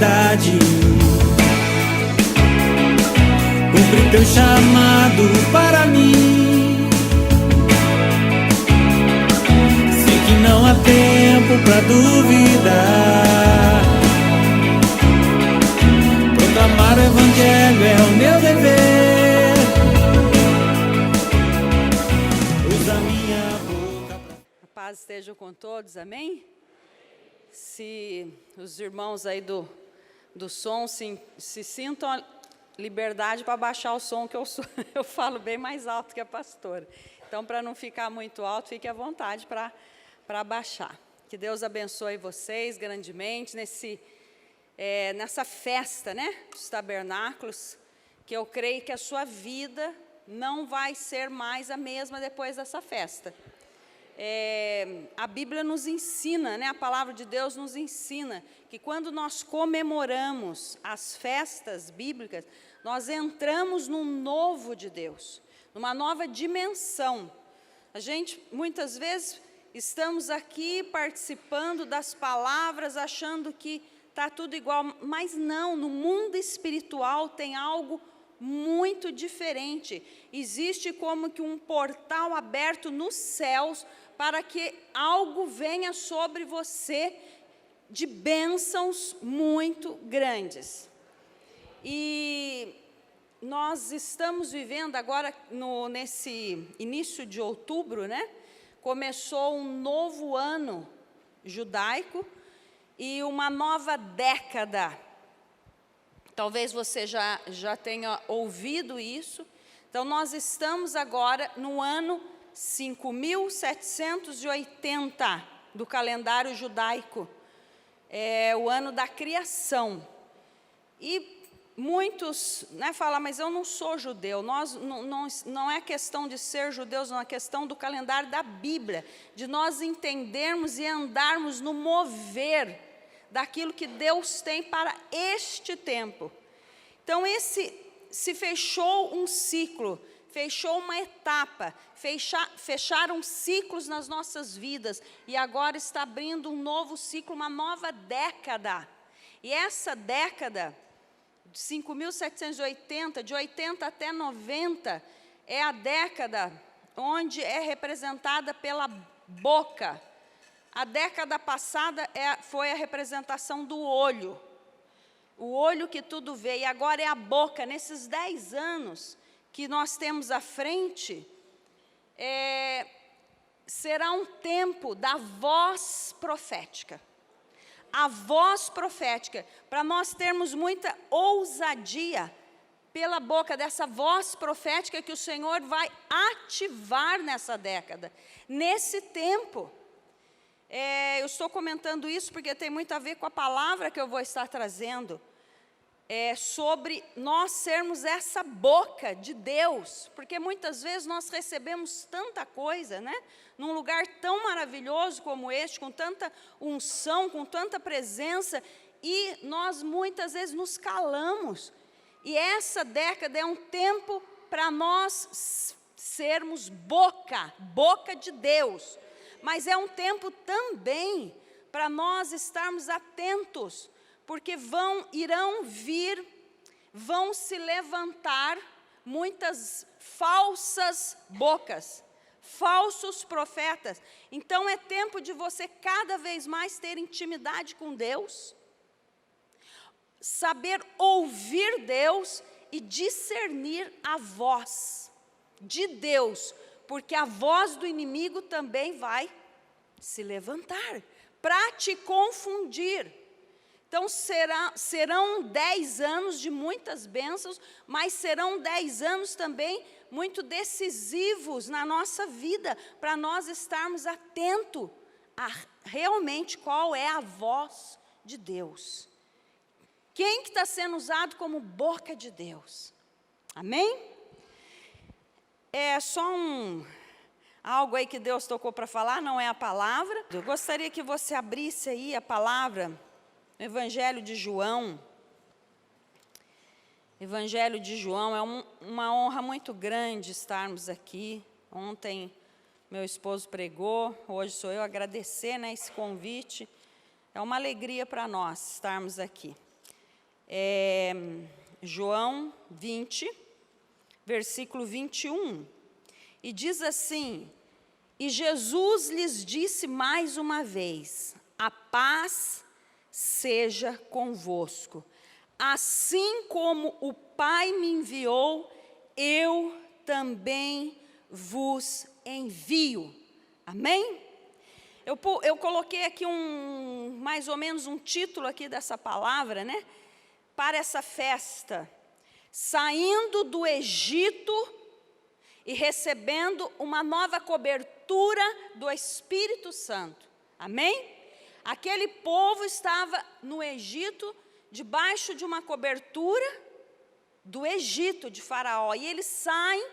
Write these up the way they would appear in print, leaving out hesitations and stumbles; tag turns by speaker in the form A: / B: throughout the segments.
A: verdade. Cumpre teu chamado para mim. Sei que não há tempo pra duvidar. Proclamar o evangelho é o meu dever. Usa minha boca pra...
B: A paz esteja com todos, amém? Se os irmãos aí do som se sintam a liberdade para baixar o som, que eu falo bem mais alto que a pastora. Então, para não ficar muito alto, fique à vontade para baixar. Que Deus abençoe vocês grandemente nessa festa, né, dos tabernáculos, que eu creio que a sua vida não vai ser mais a mesma depois dessa festa. A Bíblia nos ensina, né, a palavra de Deus nos ensina que quando nós comemoramos as festas bíblicas, nós entramos num novo de Deus, numa nova dimensão. A gente, muitas vezes, estamos aqui participando das palavras, achando que está tudo igual, mas não, no mundo espiritual tem algo muito diferente. Existe como que um portal aberto nos céus para que algo venha sobre você de bênçãos muito grandes. E nós estamos vivendo agora, nesse início de outubro, né? Começou um novo ano judaico e uma nova década. Talvez você já tenha ouvido isso. Então, nós estamos agora no ano 5.780 do calendário judaico. É o ano da criação. E muitos, né, falam, mas eu não sou judeu. Não é questão de ser judeus, não é questão do calendário da Bíblia, de nós entendermos e andarmos no mover daquilo que Deus tem para este tempo. Então, se fechou um ciclo, fechou uma etapa, fecharam ciclos nas nossas vidas, e agora está abrindo um novo ciclo, uma nova década. E essa década, de 5.780, de 80 até 90, é a década onde é representada pela boca. A década passada foi a representação do olho. O olho que tudo vê, e agora é a boca. Nesses 10 anos que nós temos à frente, será um tempo da voz profética. A voz profética, para nós termos muita ousadia pela boca dessa voz profética que o Senhor vai ativar nessa década, nesse tempo. Eu estou comentando isso porque tem muito a ver com a palavra que eu vou estar trazendo, sobre nós sermos essa boca de Deus, porque muitas vezes nós recebemos tanta coisa, né? Num lugar tão maravilhoso como este, com tanta unção, com tanta presença, e nós muitas vezes nos calamos. E essa década é um tempo para nós sermos boca de Deus, mas é um tempo também para nós estarmos atentos, porque vão se levantar muitas falsas bocas, falsos profetas. Então é tempo de você cada vez mais ter intimidade com Deus, saber ouvir Deus e discernir a voz de Deus, porque a voz do inimigo também vai se levantar para te confundir. Então, serão 10 anos de muitas bênçãos, mas serão 10 anos também muito decisivos na nossa vida, para nós estarmos atentos a realmente qual é a voz de Deus. Quem que está sendo usado como boca de Deus? Amém? É só algo aí que Deus tocou para falar, não é a palavra. Eu gostaria que você abrisse aí a palavra, Evangelho de João. Evangelho de João, é uma honra muito grande estarmos aqui. Ontem meu esposo pregou, hoje sou eu, agradecer, né, esse convite. É uma alegria para nós estarmos aqui. João 20, versículo 21. E diz assim: e Jesus lhes disse mais uma vez: a paz seja convosco. Assim como o Pai me enviou, eu também vos envio. Amém? Eu coloquei aqui mais ou menos um título aqui dessa palavra, né? Para essa festa. Saindo do Egito e recebendo uma nova cobertura do Espírito Santo. Amém? Aquele povo estava no Egito, debaixo de uma cobertura do Egito, de Faraó. E eles saem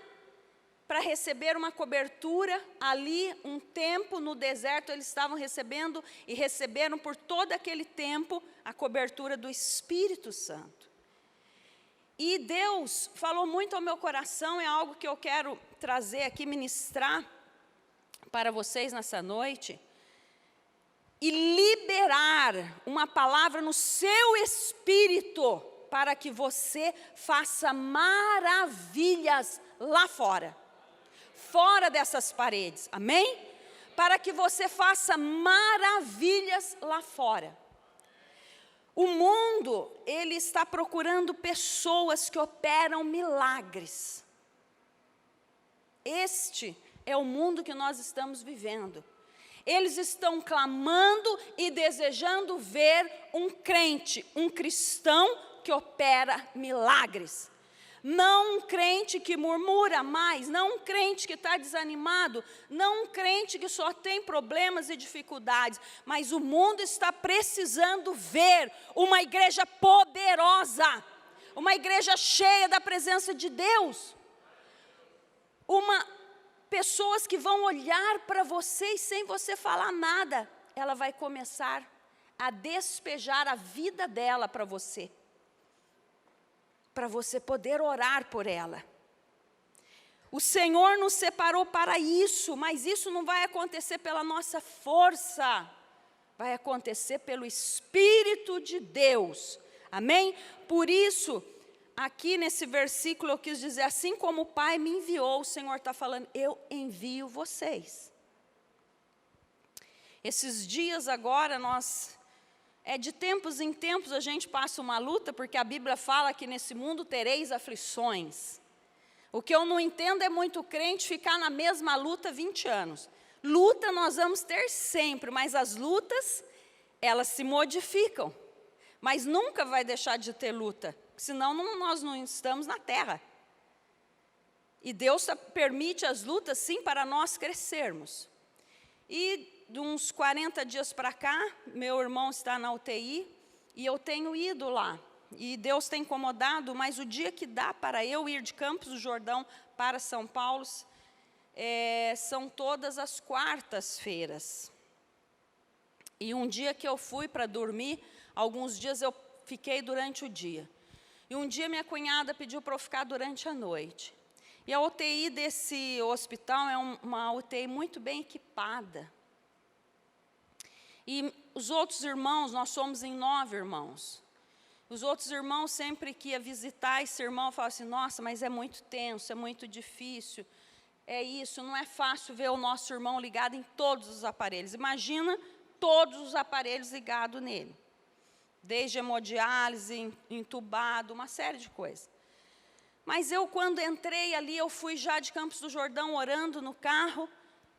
B: para receber uma cobertura ali, um tempo no deserto, eles estavam recebendo e receberam por todo aquele tempo a cobertura do Espírito Santo. E Deus falou muito ao meu coração, é algo que eu quero trazer aqui, ministrar para vocês nessa noite, e liberar uma palavra no seu espírito, para que você faça maravilhas lá fora. Fora dessas paredes, amém? Para que você faça maravilhas lá fora. O mundo, ele está procurando pessoas que operam milagres. Este é o mundo que nós estamos vivendo. Eles estão clamando e desejando ver um crente, um cristão que opera milagres. Não um crente que murmura mais, não um crente que está desanimado, não um crente que só tem problemas e dificuldades, mas o mundo está precisando ver uma igreja poderosa, uma igreja cheia da presença de Deus, pessoas que vão olhar para você e sem você falar nada, ela vai começar a despejar a vida dela para você poder orar por ela. O Senhor nos separou para isso, mas isso não vai acontecer pela nossa força, vai acontecer pelo Espírito de Deus, amém? Por isso, aqui nesse versículo eu quis dizer, assim como o Pai me enviou, o Senhor está falando, eu envio vocês. Esses dias agora de tempos em tempos a gente passa uma luta, porque a Bíblia fala que nesse mundo tereis aflições. O que eu não entendo é muito crente ficar na mesma luta 20 anos. Luta nós vamos ter sempre, mas as lutas, elas se modificam. Mas nunca vai deixar de ter luta, senão nós não estamos na terra. E Deus permite as lutas sim para nós crescermos. E de uns 40 dias para cá, meu irmão está na UTI e eu tenho ido lá. E Deus tem incomodado, mas o dia que dá para eu ir de Campos do Jordão para São Paulo, são todas as quartas-feiras. E um dia que eu fui para dormir, alguns dias eu fiquei durante o dia. E um dia minha cunhada pediu para eu ficar durante a noite. E a UTI desse hospital é uma UTI muito bem equipada. E os outros irmãos, nós somos em 9 irmãos. Os outros irmãos, sempre que ia visitar esse irmão, falavam assim, nossa, mas é muito tenso, é muito difícil. É isso, não é fácil ver o nosso irmão ligado em todos os aparelhos. Imagina todos os aparelhos ligados nele. Desde hemodiálise, entubado, uma série de coisas. Mas eu, quando entrei ali, eu fui já de Campos do Jordão, orando no carro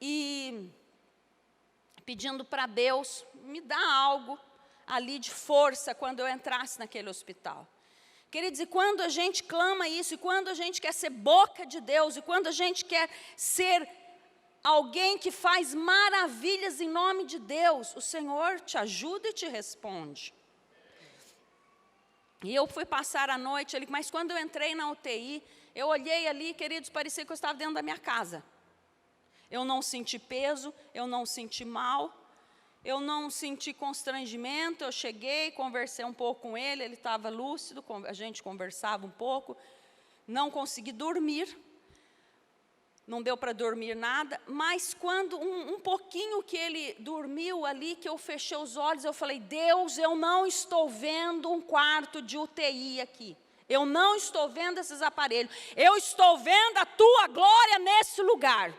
B: e pedindo para Deus me dar algo ali de força quando eu entrasse naquele hospital. Queridos, e quando a gente clama isso, e quando a gente quer ser boca de Deus, e quando a gente quer ser alguém que faz maravilhas em nome de Deus, o Senhor te ajuda e te responde. E eu fui passar a noite ali, mas quando eu entrei na UTI, eu olhei ali, queridos, parecia que eu estava dentro da minha casa. Eu não senti peso, eu não senti mal, eu não senti constrangimento, eu cheguei, conversei um pouco com ele estava lúcido, a gente conversava um pouco, não consegui dormir. não deu para dormir nada, mas quando um pouquinho que ele dormiu ali, que eu fechei os olhos, eu falei, Deus, eu não estou vendo um quarto de UTI aqui. Eu não estou vendo esses aparelhos. Eu estou vendo a tua glória nesse lugar.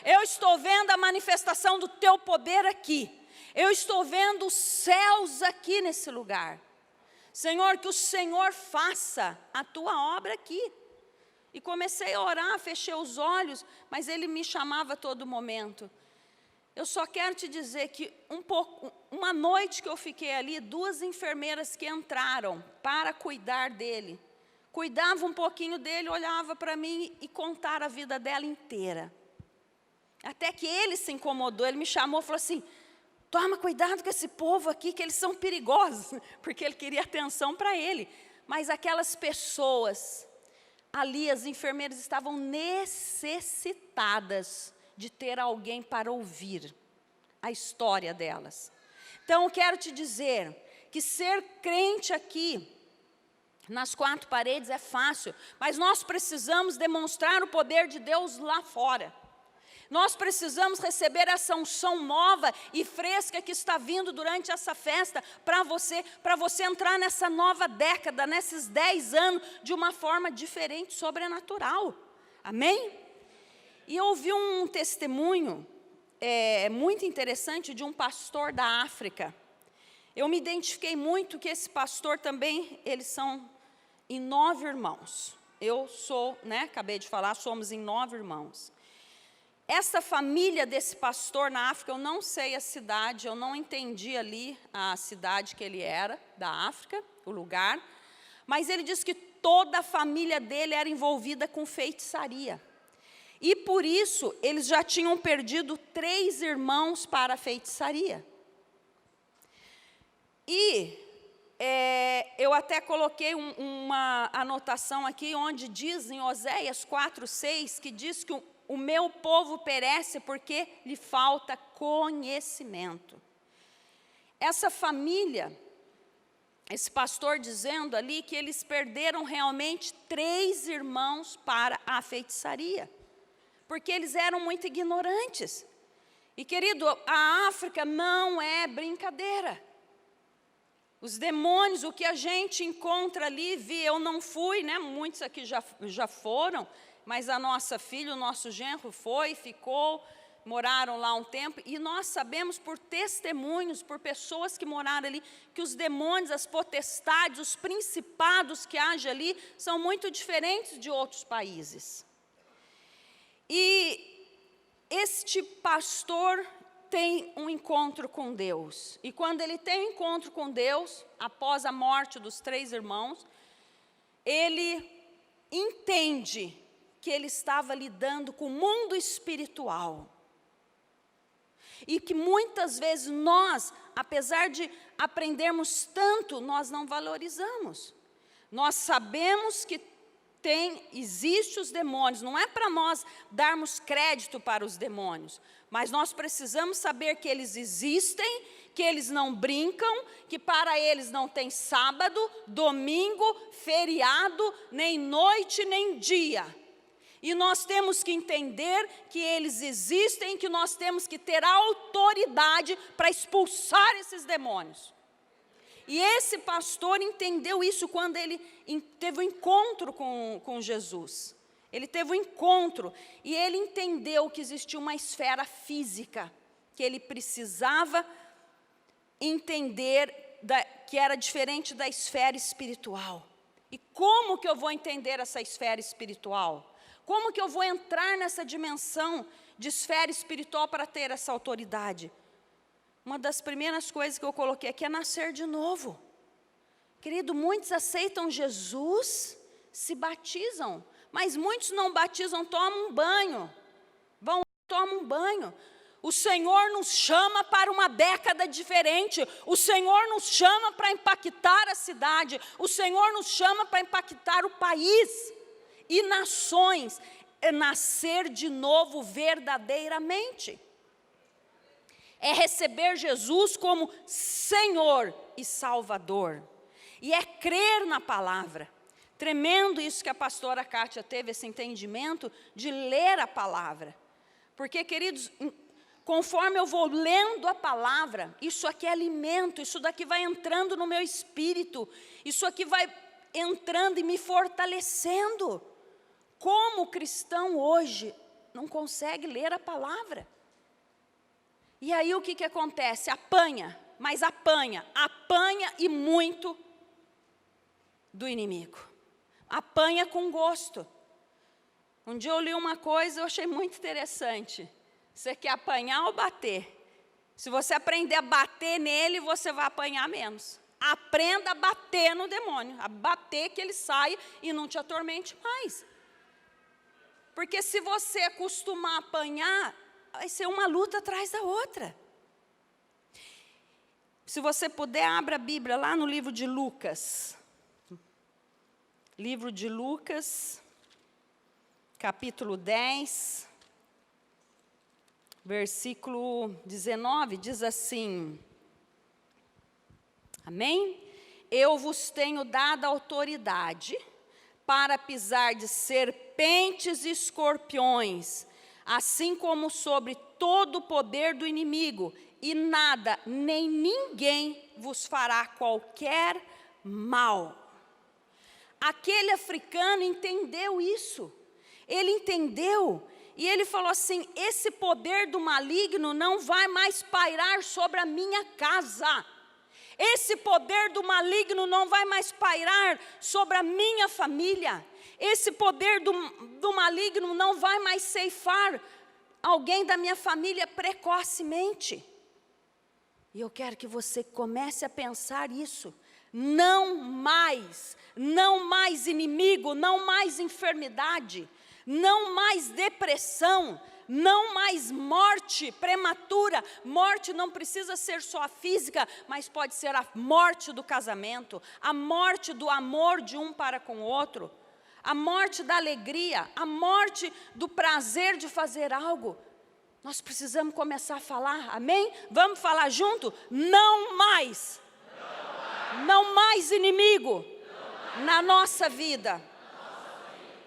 B: Eu estou vendo a manifestação do teu poder aqui. Eu estou vendo os céus aqui nesse lugar. Senhor, que o Senhor faça a tua obra aqui. E comecei a orar, fechei os olhos, mas ele me chamava a todo momento. Eu só quero te dizer que uma noite que eu fiquei ali, 2 enfermeiras que entraram para cuidar dele. Cuidava um pouquinho dele, olhava para mim e contaram a vida dela inteira. Até que ele se incomodou, ele me chamou e falou assim, toma cuidado com esse povo aqui, que eles são perigosos. Porque ele queria atenção para ele. Mas aquelas pessoas... Ali as enfermeiras estavam necessitadas de ter alguém para ouvir a história delas. Então, eu quero te dizer que ser crente aqui, nas 4 paredes, é fácil, mas nós precisamos demonstrar o poder de Deus lá fora. Nós precisamos receber essa unção nova e fresca que está vindo durante essa festa para você entrar nessa nova década, nesses 10 anos, de uma forma diferente, sobrenatural. Amém? E eu ouvi um testemunho muito interessante de um pastor da África. Eu me identifiquei muito que esse pastor também, eles são em 9 irmãos. Eu sou, acabei de falar, somos em 9 irmãos. Essa família desse pastor na África, eu não sei a cidade, eu não entendi ali a cidade que ele era, da África, o lugar, mas ele disse que toda a família dele era envolvida com feitiçaria. E por isso, eles já tinham perdido 3 irmãos para a feitiçaria. E eu até coloquei uma anotação aqui, onde diz em Oséias 4:6, que diz que o meu povo perece porque lhe falta conhecimento. Essa família, esse pastor dizendo ali que eles perderam realmente 3 irmãos para a feitiçaria, porque eles eram muito ignorantes. E querido, a África não é brincadeira. Os demônios, o que a gente encontra ali, eu não fui, muitos aqui já foram, mas a nossa filha, o nosso genro ficou, moraram lá um tempo, e nós sabemos por testemunhos, por pessoas que moraram ali, que os demônios, as potestades, os principados que agem ali, são muito diferentes de outros países. E este pastor tem um encontro com Deus, e quando ele tem um encontro com Deus, após a morte dos 3 irmãos, ele entende que ele estava lidando com o mundo espiritual. E que muitas vezes nós, apesar de aprendermos tanto, nós não valorizamos. Nós sabemos que existe os demônios, não é para nós darmos crédito para os demônios, mas nós precisamos saber que eles existem, que eles não brincam, que para eles não tem sábado, domingo, feriado, nem noite, nem dia. E nós temos que entender que eles existem, que nós temos que ter autoridade para expulsar esses demônios. E esse pastor entendeu isso quando ele teve um encontro com Jesus. Ele teve um encontro e ele entendeu que existia uma esfera física, que ele precisava entender que era diferente da esfera espiritual. E como que eu vou entender essa esfera espiritual? Como que eu vou entrar nessa dimensão de esfera espiritual para ter essa autoridade? Uma das primeiras coisas que eu coloquei aqui é nascer de novo. Querido, muitos aceitam Jesus, se batizam, mas muitos não batizam, tomam um banho. Tomam um banho. O Senhor nos chama para uma década diferente. O Senhor nos chama para impactar a cidade. O Senhor nos chama para impactar o país e nações. É nascer de novo verdadeiramente. É receber Jesus como Senhor e Salvador. E é crer na palavra. Tremendo isso que a pastora Kátia teve, esse entendimento de ler a palavra. Porque, queridos, conforme eu vou lendo a palavra, isso aqui é alimento, isso daqui vai entrando no meu espírito, isso aqui vai entrando e me fortalecendo. Como o cristão hoje não consegue ler a palavra? E aí o que acontece? Apanha, mas apanha e muito do inimigo. Apanha com gosto. Um dia eu li uma coisa, eu achei muito interessante. Você quer apanhar ou bater? Se você aprender a bater nele, você vai apanhar menos. Aprenda a bater no demônio, a bater que ele saia e não te atormente mais. Porque se você acostumar a apanhar, vai ser uma luta atrás da outra. Se você puder, abra a Bíblia lá no livro de Lucas. Livro de Lucas, capítulo 10, versículo 19, diz assim: amém? Eu vos tenho dado autoridade para pisar de serpentes e escorpiões, assim como sobre todo o poder do inimigo, e nada, nem ninguém vos fará qualquer mal. Aquele africano entendeu isso, ele entendeu, e ele falou assim: esse poder do maligno não vai mais pairar sobre a minha casa, esse poder do maligno não vai mais pairar sobre a minha família, esse poder do maligno não vai mais ceifar alguém da minha família precocemente. E eu quero que você comece a pensar isso. Não mais inimigo, não mais enfermidade, não mais depressão, não mais morte prematura. Morte não precisa ser só a física, mas pode ser a morte do casamento, a morte do amor de um para com o outro, a morte da alegria, a morte do prazer de fazer algo. Nós precisamos começar a falar, amém? Vamos falar junto? Não mais inimigo na nossa vida.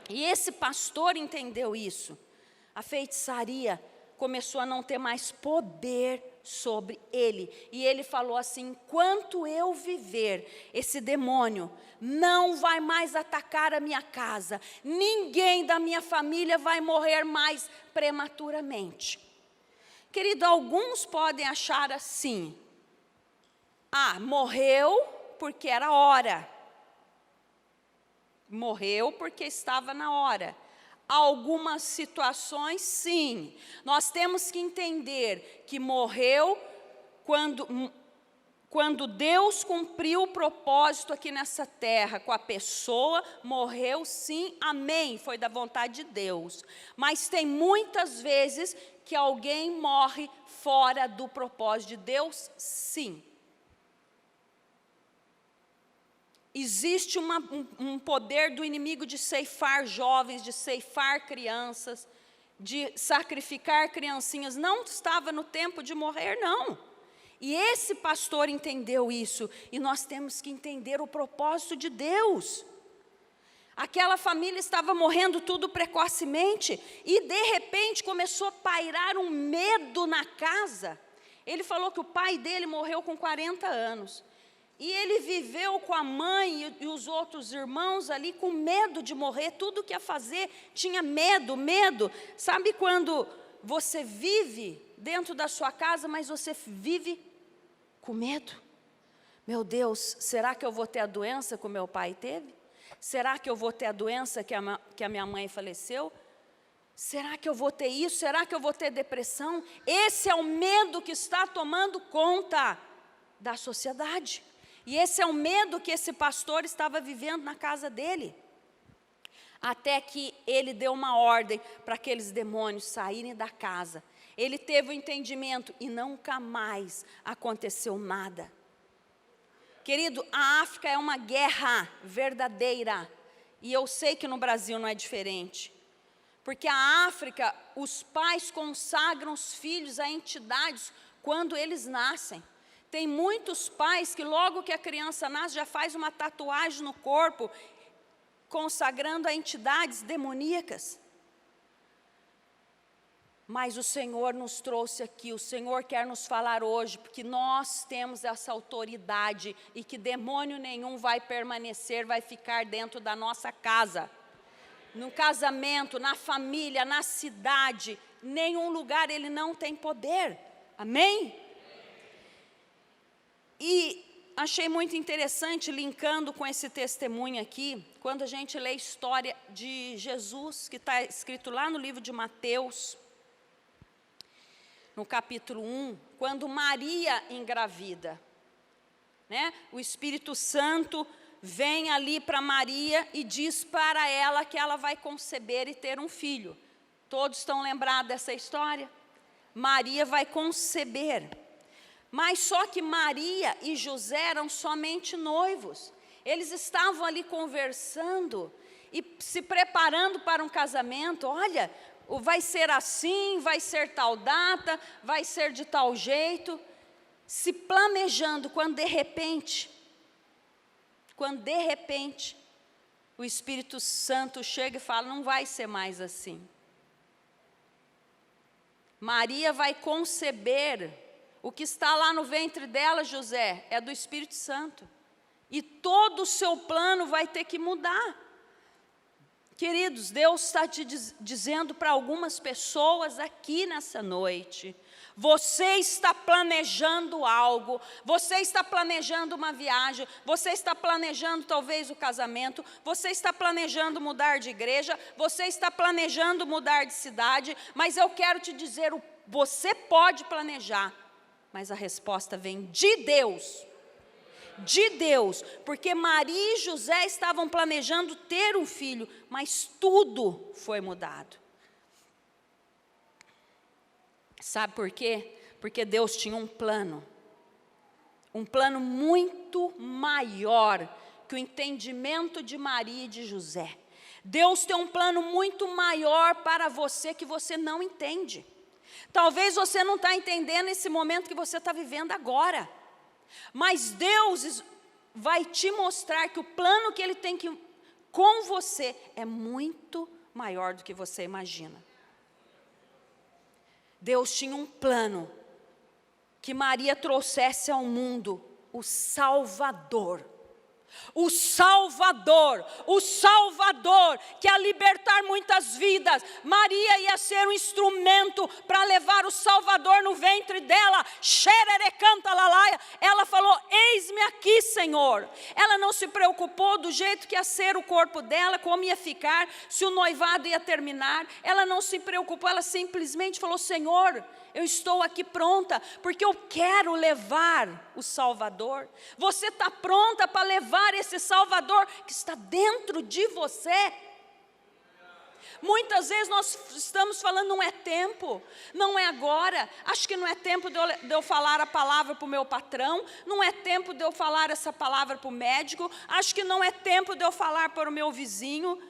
B: E esse pastor entendeu isso. A feitiçaria começou a não ter mais poder sobre ele. E ele falou assim: enquanto eu viver, esse demônio não vai mais atacar a minha casa. Ninguém da minha família vai morrer mais prematuramente. Querido, alguns podem achar assim: morreu porque era hora. Morreu porque estava na hora. Algumas situações, sim. Nós temos que entender que morreu quando Deus cumpriu o propósito aqui nessa terra com a pessoa, morreu sim, amém, foi da vontade de Deus. Mas tem muitas vezes que alguém morre fora do propósito de Deus, sim. Existe um poder do inimigo de ceifar jovens, de ceifar crianças, de sacrificar criancinhas. Não estava no tempo de morrer, não. E esse pastor entendeu isso, e nós temos que entender o propósito de Deus. Aquela família estava morrendo tudo precocemente, e de repente começou a pairar um medo na casa. Ele falou que o pai dele morreu com 40 anos. E ele viveu com a mãe e os outros irmãos ali com medo de morrer, tudo que ia fazer tinha medo. Sabe quando você vive dentro da sua casa, mas você vive com medo? Meu Deus, será que eu vou ter a doença que o meu pai teve? Será que eu vou ter a doença que a minha mãe faleceu? Será que eu vou ter isso? Será que eu vou ter depressão? Esse é o medo que está tomando conta da sociedade. E esse é o medo que esse pastor estava vivendo na casa dele. Até que ele deu uma ordem para aqueles demônios saírem da casa. Ele teve o entendimento e nunca mais aconteceu nada. Querido, a África é uma guerra verdadeira. E eu sei que no Brasil não é diferente. Porque a África, os pais consagram os filhos a entidades quando eles nascem. Tem muitos pais que logo que a criança nasce já faz uma tatuagem no corpo consagrando a entidades demoníacas. Mas o Senhor nos trouxe aqui, o Senhor quer nos falar hoje, porque nós temos essa autoridade e que demônio nenhum vai permanecer, vai ficar dentro da nossa casa. No casamento, na família, na cidade, nenhum lugar ele não tem poder. Amém? E achei muito interessante, linkando com esse testemunho aqui, quando a gente lê a história de Jesus, que está escrito lá no livro de Mateus, no capítulo 1, quando Maria engravida, né? O Espírito Santo vem ali para Maria e diz para ela que ela vai conceber e ter um filho. Todos estão lembrados dessa história? Maria vai conceber. Mas só que Maria e José eram somente noivos. Eles estavam ali conversando e se preparando para um casamento. Olha, vai ser assim, vai ser tal data, vai ser de tal jeito. Se planejando, quando de repente, o Espírito Santo chega e fala, não vai ser mais assim. Maria vai conceber, o que está lá no ventre dela, José, é do Espírito Santo. E todo o seu plano vai ter que mudar. Queridos, Deus está te dizendo para algumas pessoas aqui nessa noite, você está planejando algo, você está planejando uma viagem, você está planejando talvez o casamento, você está planejando mudar de igreja, você está planejando mudar de cidade, mas eu quero te dizer, você pode planejar, mas a resposta vem de Deus. De Deus, porque Maria e José estavam planejando ter um filho, mas tudo foi mudado. Sabe por quê? Porque Deus tinha um plano muito maior que o entendimento de Maria e de José. Deus tem um plano muito maior para você que você não entende. Talvez você não está entendendo esse momento que você está vivendo agora. Mas Deus vai te mostrar que o plano que Ele tem com você é muito maior do que você imagina. Deus tinha um plano que Maria trouxesse ao mundo o Salvador. O Salvador que ia libertar muitas vidas. Maria ia ser um instrumento para levar o Salvador no ventre dela. Ela falou, eis-me aqui, Senhor. Ela não se preocupou do jeito que ia ser o corpo dela, como ia ficar, se o noivado ia terminar. Ela não se preocupou, ela simplesmente falou, Senhor, eu estou aqui pronta, porque eu quero levar o Salvador. Você está pronta para levar esse Salvador que está dentro de você? Muitas vezes nós estamos falando, não é tempo, não é agora. Acho que não é tempo de eu falar a palavra para o meu patrão, não é tempo de eu falar essa palavra para o médico, acho que não é tempo de eu falar para o meu vizinho.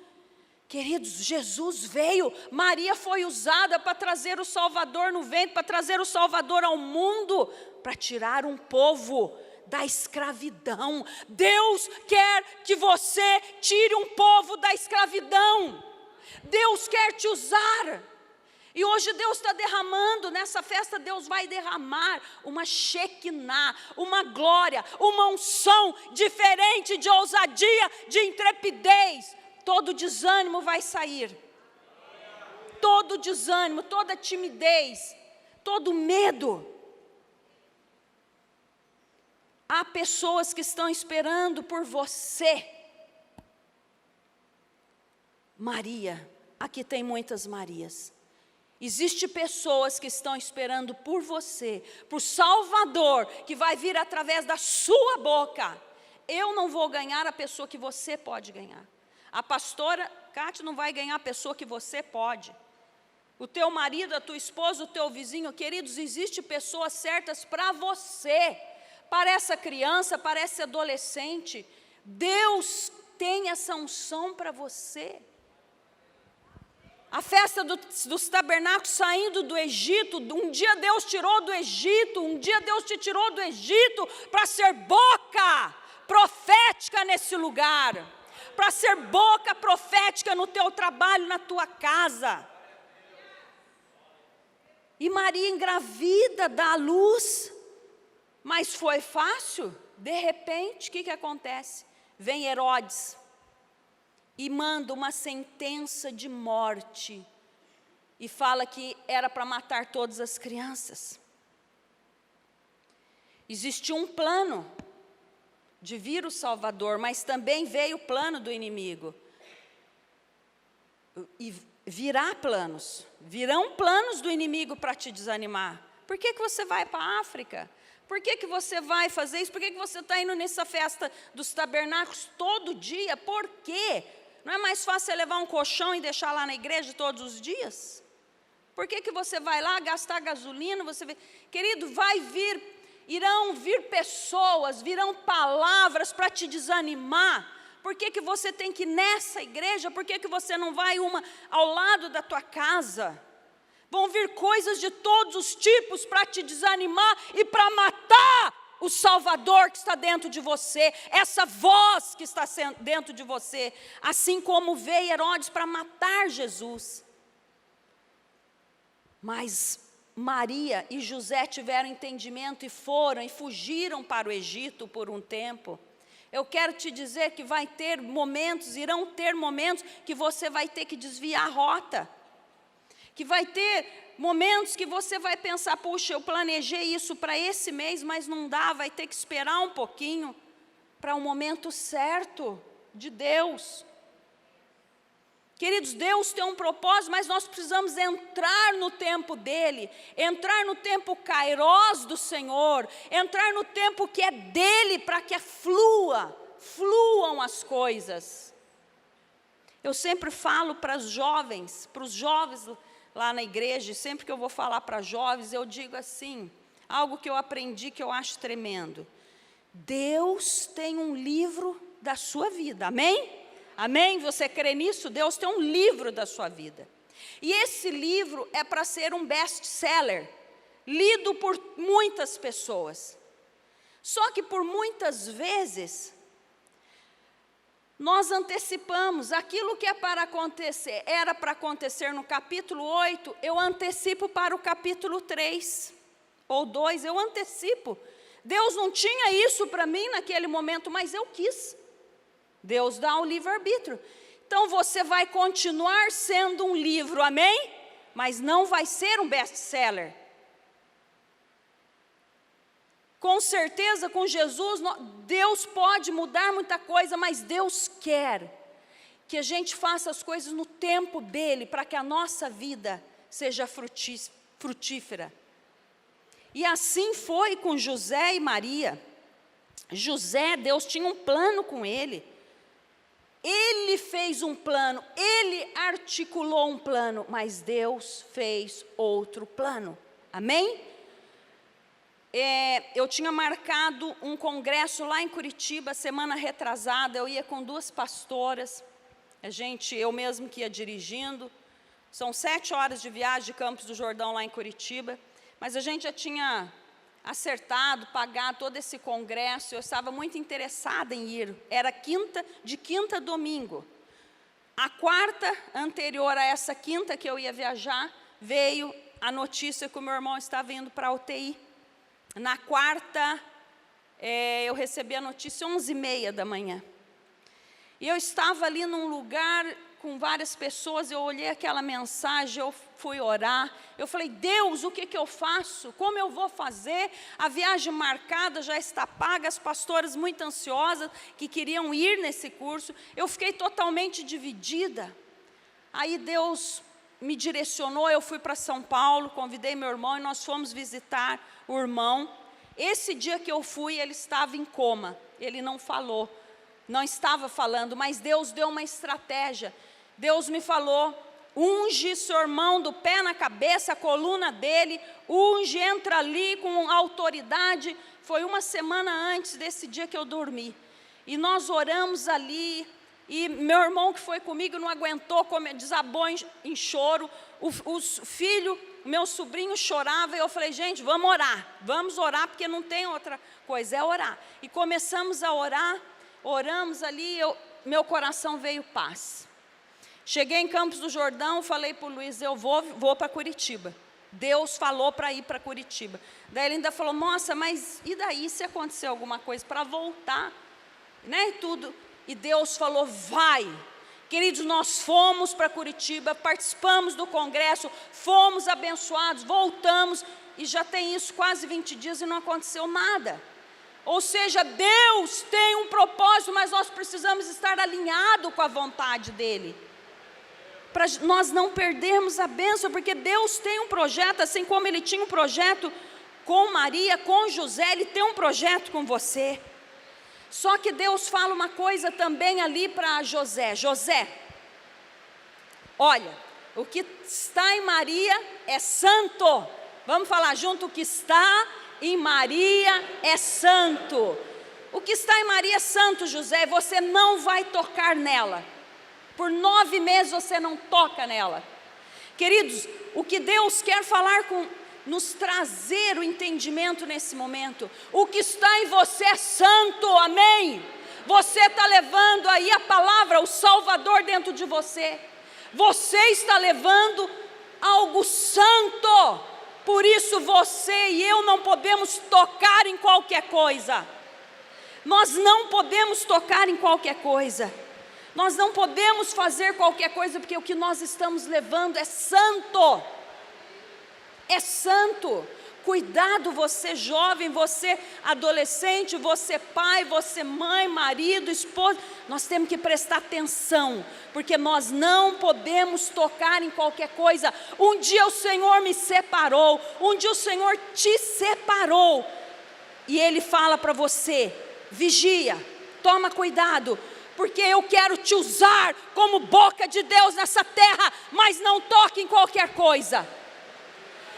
B: Queridos, Jesus veio, Maria foi usada para trazer o Salvador no ventre, para trazer o Salvador ao mundo, para tirar um povo da escravidão. Deus quer que você tire um povo da escravidão. Deus quer te usar. E hoje Deus está derramando, nessa festa Deus vai derramar uma Shekinah, uma glória, uma unção diferente de ousadia, de intrepidez. Todo desânimo vai sair, todo desânimo, toda timidez, todo medo. Há pessoas que estão esperando por você. Maria, aqui tem muitas Marias. Existem pessoas que estão esperando por você, por Salvador, que vai vir através da sua boca. Eu não vou ganhar a pessoa que você pode ganhar. A pastora Cátia não vai ganhar a pessoa que você pode. O teu marido, a tua esposa, o teu vizinho. Queridos, existem pessoas certas para você, para essa criança, para esse adolescente. Deus tem essa unção para você. A festa dos tabernáculos saindo do Egito, um dia Deus tirou do Egito, um dia Deus te tirou do Egito para ser boca profética nesse lugar. para ser boca profética no teu trabalho, na tua casa. E Maria engravida, dá à luz, mas foi fácil? De repente, o que acontece? Vem Herodes e manda uma sentença de morte, e fala que era para matar todas as crianças. Existiu um plano de vir o Salvador, mas também veio o plano do inimigo. E virão planos do inimigo para te desanimar. Por que você vai para a África? Por que você vai fazer isso? Por que você está indo nessa festa dos tabernáculos todo dia? Por quê? Não é mais fácil você levar um colchão e deixar lá na igreja todos os dias? Por que você vai lá gastar gasolina? Querido, irão vir pessoas, virão palavras para te desanimar. Por que você tem que ir nessa igreja? Por que você não vai uma ao lado da tua casa? Vão vir coisas de todos os tipos para te desanimar e para matar o Salvador que está dentro de você, essa voz que está dentro de você, assim como veio Herodes para matar Jesus. Mas Maria e José tiveram entendimento e foram e fugiram para o Egito por um tempo. Eu quero te dizer que irão ter momentos que você vai ter que desviar a rota. Que vai ter momentos que você vai pensar, puxa, eu planejei isso para esse mês, mas não dá, vai ter que esperar um pouquinho para o momento certo de Deus. Queridos, Deus tem um propósito, mas nós precisamos entrar no tempo dEle, entrar no tempo kairós do Senhor, entrar no tempo que é dEle, para que fluam as coisas. Eu sempre falo para os jovens lá na igreja, sempre que eu vou falar para jovens, eu digo assim, algo que eu aprendi que eu acho tremendo. Deus tem um livro da sua vida, amém? Amém? Você crê nisso? Deus tem um livro da sua vida. E esse livro é para ser um best-seller, lido por muitas pessoas. Só que por muitas vezes, nós antecipamos aquilo que era para acontecer no capítulo 8, eu antecipo para o capítulo 3 ou 2, eu antecipo. Deus não tinha isso para mim naquele momento, mas eu quis. Deus dá o livre-arbítrio. Então você vai continuar sendo um livro, amém? Mas não vai ser um best-seller. Com certeza, com Jesus, Deus pode mudar muita coisa, mas Deus quer que a gente faça as coisas no tempo dEle, para que a nossa vida seja frutífera. E assim foi com José e Maria. José, Deus tinha um plano com ele. Ele fez um plano, ele articulou um plano, mas Deus fez outro plano. Amém? Eu tinha marcado um congresso lá em Curitiba, semana retrasada, eu ia com 2 pastoras, eu mesmo que ia dirigindo, são 7 horas de viagem de Campos do Jordão lá em Curitiba, mas a gente já tinha acertado, pagado todo esse congresso, eu estava muito interessada em ir, era de quinta a domingo. A quarta, anterior a essa quinta que eu ia viajar, veio a notícia que o meu irmão estava indo para a UTI. Na quarta, eu recebi a notícia 11h30 da manhã. E eu estava ali num lugar com várias pessoas, eu olhei aquela mensagem, eu fui orar, eu falei, Deus, o que eu faço? Como eu vou fazer? A viagem marcada já está paga, as pastoras muito ansiosas, que queriam ir nesse curso, eu fiquei totalmente dividida. Aí Deus me direcionou, eu fui para São Paulo, convidei meu irmão e nós fomos visitar o irmão. Esse dia que eu fui, ele estava em coma, ele não falou, não estava falando, mas Deus deu uma estratégia. Deus me falou, unge seu irmão do pé na cabeça, a coluna dele, unge, entra ali com autoridade. Foi uma semana antes desse dia que eu dormi. E nós oramos ali, e meu irmão que foi comigo não aguentou, desabou em choro. O meu sobrinho chorava, e eu falei, gente, vamos orar, porque não tem outra coisa, é orar. E começamos a orar, oramos ali, meu coração veio paz. Cheguei em Campos do Jordão, falei para o Luiz, eu vou para Curitiba. Deus falou para ir para Curitiba. Daí ele ainda falou, nossa, mas e daí se acontecer alguma coisa para voltar, né, tudo. E Deus falou, vai. Queridos, nós fomos para Curitiba, participamos do congresso, fomos abençoados, voltamos, e já tem isso quase 20 dias e não aconteceu nada. Ou seja, Deus tem um propósito, mas nós precisamos estar alinhados com a vontade dEle, para nós não perdermos a bênção, porque Deus tem um projeto, assim como Ele tinha um projeto com Maria, com José, Ele tem um projeto com você. Só que Deus fala uma coisa também ali para José, José, olha, o que está em Maria é santo. Vamos falar junto, o que está em Maria é santo. O que está em Maria é santo, José, você não vai tocar nela. Por 9 meses você não toca nela. Queridos, o que Deus quer falar nos trazer o entendimento nesse momento, o que está em você é santo, amém? Você está levando aí a palavra, o Salvador dentro de você. Você está levando algo santo. Por isso você e eu não podemos tocar em qualquer coisa. Nós não podemos tocar em qualquer coisa. Nós não podemos fazer qualquer coisa, porque o que nós estamos levando é santo. É santo. Cuidado, você jovem, você adolescente, você pai, você mãe, marido, esposa. Nós temos que prestar atenção, porque nós não podemos tocar em qualquer coisa. Um dia o Senhor me separou, um dia o Senhor te separou, e Ele fala para você, vigia, toma cuidado, porque eu quero te usar como boca de Deus nessa terra, mas não toque em qualquer coisa.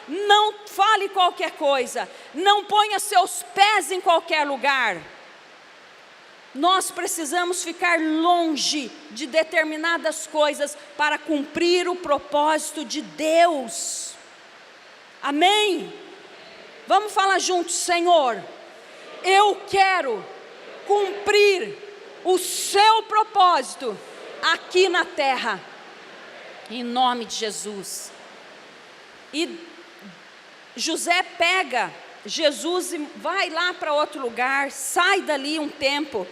B: Não fale qualquer coisa, não ponha seus pés em qualquer lugar. Nós precisamos ficar longe de determinadas coisas para cumprir o propósito de Deus. Amém? Vamos falar juntos, Senhor, eu quero cumprir o seu propósito aqui na terra, em nome de Jesus. E José pega Jesus e vai lá para outro lugar, sai dali um tempo.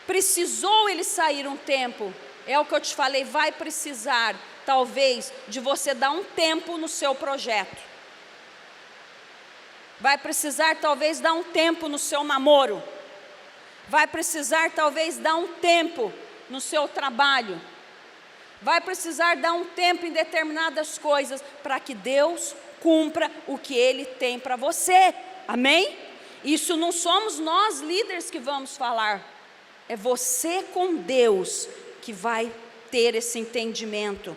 B: Precisou ele sair um tempo, é o que eu te falei, vai precisar talvez de você dar um tempo no seu projeto. Vai precisar talvez dar um tempo no seu namoro. Vai precisar talvez dar um tempo no seu trabalho. Vai precisar dar um tempo em determinadas coisas para que Deus cumpra o que Ele tem para você, amém? Isso não somos nós líderes que vamos falar, é você com Deus que vai ter esse entendimento.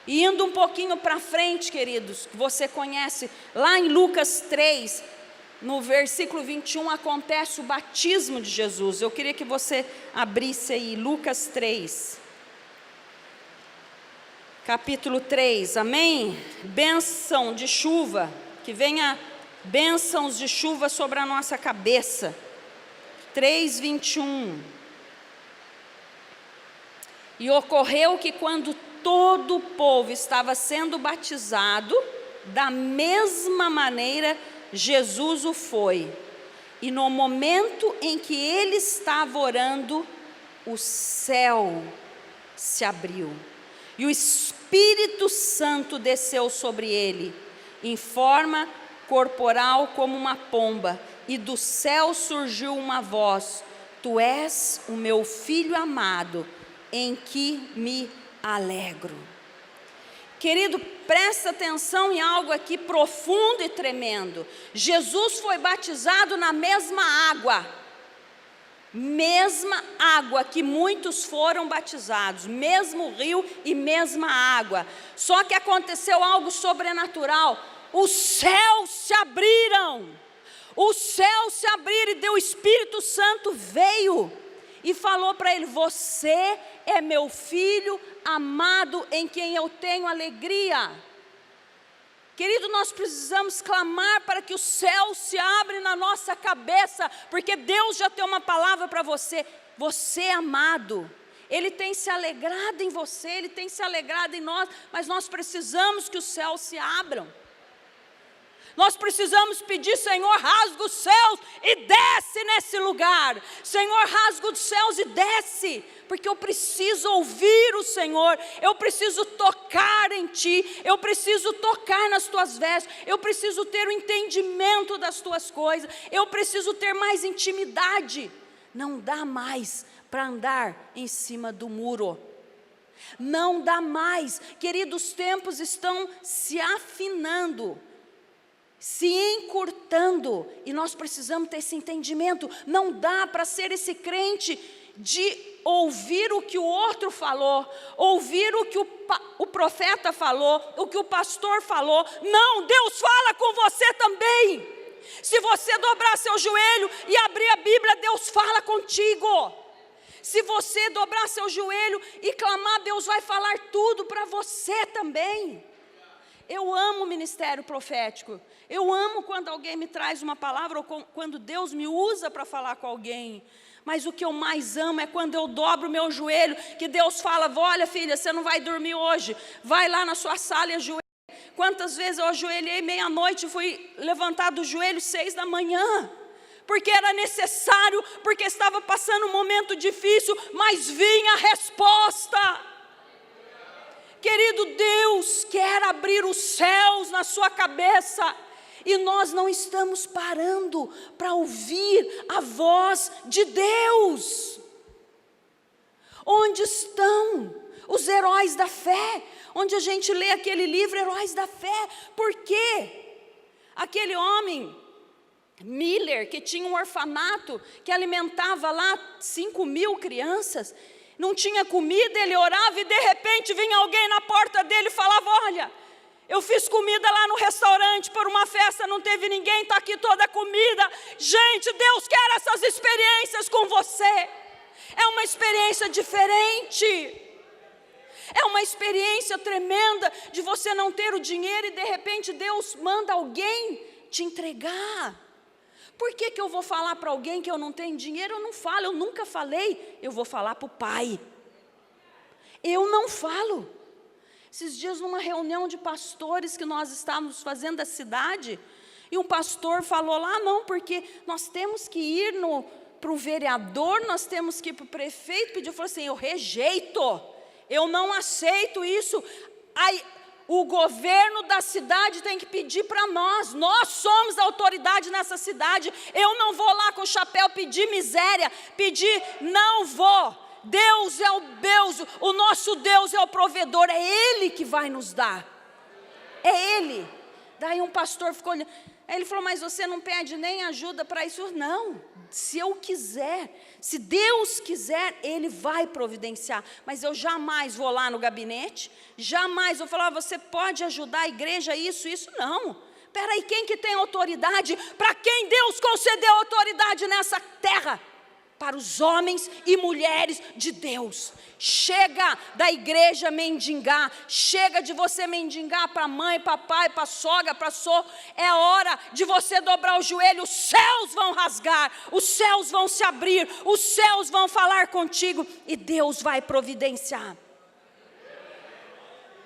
B: E indo um pouquinho para frente, queridos, você conhece, lá em Lucas 3, no versículo 21, acontece o batismo de Jesus. Eu queria que você abrisse aí, Lucas 3. Capítulo 3, amém? Bênção de chuva, que venha bênçãos de chuva sobre a nossa cabeça. 3:21. E ocorreu que quando todo o povo estava sendo batizado, da mesma maneira Jesus o foi. E no momento em que ele estava orando, o céu se abriu. E o Espírito Santo desceu sobre ele, em forma corporal como uma pomba, e do céu surgiu uma voz: Tu és o meu filho amado, em que me alegro. Querido, presta atenção em algo aqui profundo e tremendo. Jesus foi batizado na mesma água que muitos foram batizados, mesmo rio e mesma água. Só que aconteceu algo sobrenatural. Os céus se abriram. Os céus se abriram e o Espírito Santo veio e falou para ele: você é meu filho amado, em quem eu tenho alegria. Querido, nós precisamos clamar para que o céu se abra na nossa cabeça, porque Deus já tem uma palavra para você. Você, amado, Ele tem se alegrado em você, Ele tem se alegrado em nós, mas nós precisamos que os céus se abram. Nós precisamos pedir: Senhor, rasga os céus e desce nesse lugar. Senhor, rasga os céus e desce, porque eu preciso ouvir o Senhor, eu preciso tocar em Ti, eu preciso tocar nas Tuas vestes, eu preciso ter o entendimento das Tuas coisas, eu preciso ter mais intimidade. Não dá mais para andar em cima do muro. Não dá mais, queridos, os tempos estão se afinando, se encurtando, e nós precisamos ter esse entendimento. Não dá para ser esse crente de ouvir o que o outro falou, ouvir o que o profeta falou, o que o pastor falou. Não, Deus fala com você também. Se você dobrar seu joelho e abrir a Bíblia, Deus fala contigo. Se você dobrar seu joelho e clamar, Deus vai falar tudo para você também. Eu amo o ministério profético. Eu amo quando alguém me traz uma palavra, ou quando Deus me usa para falar com alguém. Mas o que eu mais amo é quando eu dobro o meu joelho, que Deus fala: olha, filha, você não vai dormir hoje, vai lá na sua sala e ajoelha. Quantas vezes eu ajoelhei meia-noite e fui levantar do joelho 6 da manhã, porque era necessário, porque estava passando um momento difícil, mas vinha a resposta. Querido, Deus quer abrir os céus na sua cabeça, e nós não estamos parando para ouvir a voz de Deus. Onde estão os heróis da fé? Onde a gente lê aquele livro, Heróis da Fé. Por quê? Aquele homem, Miller, que tinha um orfanato, que alimentava lá 5.000 crianças, não tinha comida, ele orava e de repente vinha alguém na porta dele e falava: olha, eu fiz comida lá no restaurante por uma festa, não teve ninguém, está aqui toda a comida. Gente, Deus quer essas experiências com você. É uma experiência diferente. É uma experiência tremenda de você não ter o dinheiro e de repente Deus manda alguém te entregar. Por que eu vou falar para alguém que eu não tenho dinheiro? Eu não falo, eu nunca falei. Eu vou falar para o Pai. Eu não falo. Esses dias numa reunião de pastores que nós estávamos fazendo da cidade, e um pastor falou lá: não, porque nós temos que ir para o vereador, nós temos que ir para o prefeito pedir. Eu falei assim: eu rejeito. Eu não aceito isso. O governo da cidade tem que pedir para nós. Nós somos a autoridade nessa cidade. Eu não vou lá com o chapéu pedir miséria, não vou. Deus é o Deus, o nosso Deus é o provedor, é Ele que vai nos dar. É Ele. Daí um pastor ficou olhando. Aí ele falou: mas você não pede nem ajuda para isso? Não, se eu quiser, se Deus quiser, Ele vai providenciar. Mas eu jamais vou lá no gabinete, jamais vou falar: você pode ajudar a igreja isso, não. Espera aí, quem que tem autoridade? Para quem Deus concedeu autoridade nessa terra? Para os homens e mulheres de Deus. Chega da igreja mendigar, chega de você mendigar para mãe, papai, para sogra, para sogro. É hora de você dobrar o joelho. Os céus vão rasgar, os céus vão se abrir, os céus vão falar contigo e Deus vai providenciar.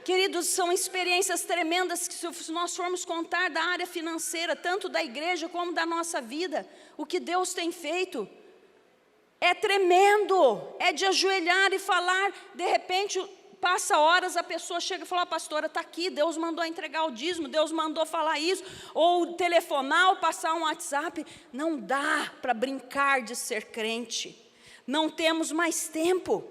B: Queridos, são experiências tremendas que, se nós formos contar da área financeira, tanto da igreja como da nossa vida, o que Deus tem feito é tremendo. É de ajoelhar e falar. De repente passa horas, a pessoa chega e fala: a pastora está aqui, Deus mandou entregar o dízimo, Deus mandou falar isso, ou telefonar, ou passar um WhatsApp. Não dá para brincar de ser crente, não temos mais tempo.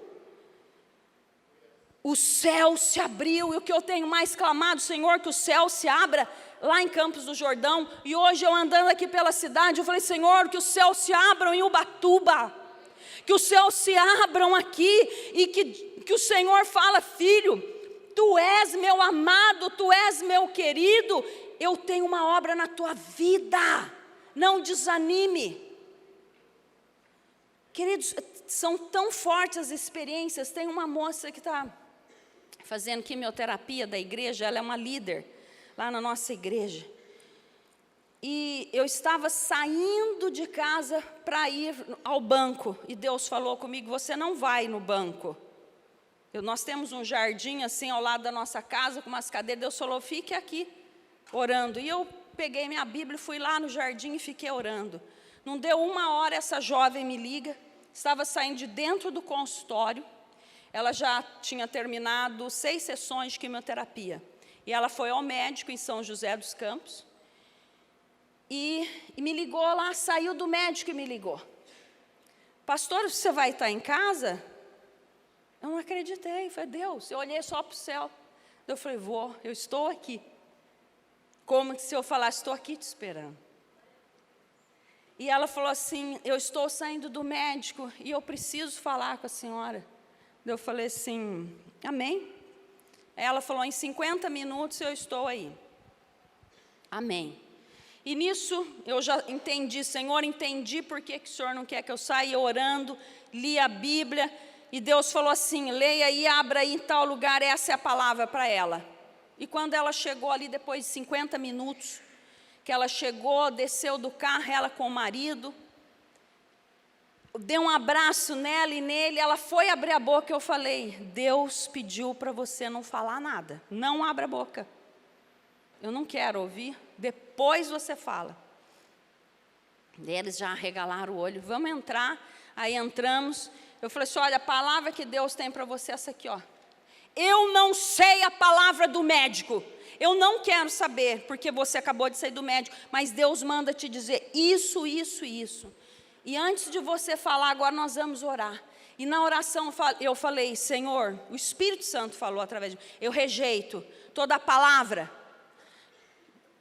B: O céu se abriu, e o que eu tenho mais clamado: Senhor, que o céu se abra lá em Campos do Jordão. E hoje eu andando aqui pela cidade, eu falei: Senhor, que os céus se abram em Ubatuba, que os céus se abram aqui, e que o Senhor fala: filho, tu és meu amado, tu és meu querido, eu tenho uma obra na tua vida, não desanime. Queridos, são tão fortes as experiências. Tem uma moça que está fazendo quimioterapia da igreja, ela é uma líder lá na nossa igreja. E eu estava saindo de casa para ir ao banco. E Deus falou comigo, você não vai no banco. Nós temos um jardim assim ao lado da nossa casa, com umas cadeiras. Deus falou, fique aqui, orando. E eu peguei minha Bíblia, fui lá no jardim e fiquei orando. Não deu 1 hora, essa jovem me liga. Estava saindo de dentro do consultório. Ela já tinha terminado 6 sessões de quimioterapia. E ela foi ao médico em São José dos Campos. E me ligou lá, saiu do médico e me ligou. Pastor, você vai estar em casa? Eu não acreditei, foi Deus. Eu olhei só para o céu. Eu falei, vou, eu estou aqui. Como se eu falasse, estou aqui te esperando. E ela falou assim, eu estou saindo do médico e eu preciso falar com a senhora. Eu falei assim, amém. Ela falou, em 50 minutos eu estou aí. Amém. E nisso eu já entendi, Senhor, entendi por que o Senhor não quer que eu saia orando, li a Bíblia. E Deus falou assim, leia aí, abra aí em tal lugar, essa é a palavra para ela. E quando ela chegou ali, depois de 50 minutos, que ela chegou, desceu do carro, ela com o marido, deu um abraço nela e nele, ela foi abrir a boca, eu falei, Deus pediu para você não falar nada, não abra a boca. Eu não quero ouvir, depois você fala. E eles já arregalaram o olho, vamos entrar, aí entramos. Eu falei assim, olha, a palavra que Deus tem para você é essa aqui, ó. Eu não sei a palavra do médico. Eu não quero saber, porque você acabou de sair do médico. Mas Deus manda te dizer isso, isso e isso. E antes de você falar, agora nós vamos orar. E na oração eu falei, Senhor, o Espírito Santo falou através de mim. Eu rejeito toda a palavra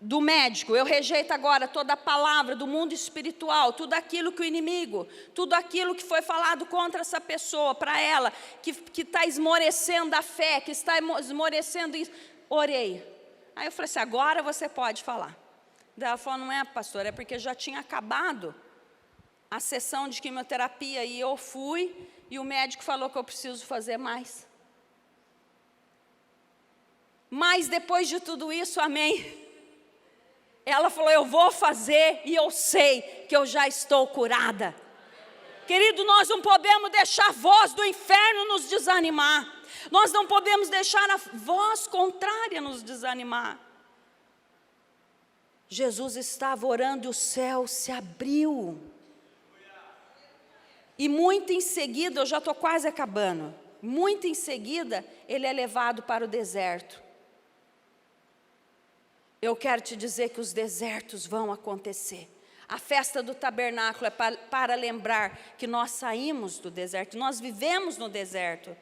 B: do médico, eu rejeito agora toda a palavra do mundo espiritual, tudo aquilo que o inimigo, tudo aquilo que foi falado contra essa pessoa, para ela, que está esmorecendo a fé, que está esmorecendo isso. Orei. Aí eu falei assim, agora você pode falar. Daí ela falou, não é, pastor, é porque já tinha acabado a sessão de quimioterapia e eu fui e o médico falou que eu preciso fazer mais. Mas depois de tudo isso, amém. Ela falou, eu vou fazer e eu sei que eu já estou curada. Querido, nós não podemos deixar a voz do inferno nos desanimar. Nós não podemos deixar a voz contrária nos desanimar. Jesus estava orando e o céu se abriu. E muito em seguida, eu já estou quase acabando. Muito em seguida, ele é levado para o deserto. Eu quero te dizer que os desertos vão acontecer. A festa do tabernáculo é para lembrar que nós saímos do deserto, nós vivemos no deserto.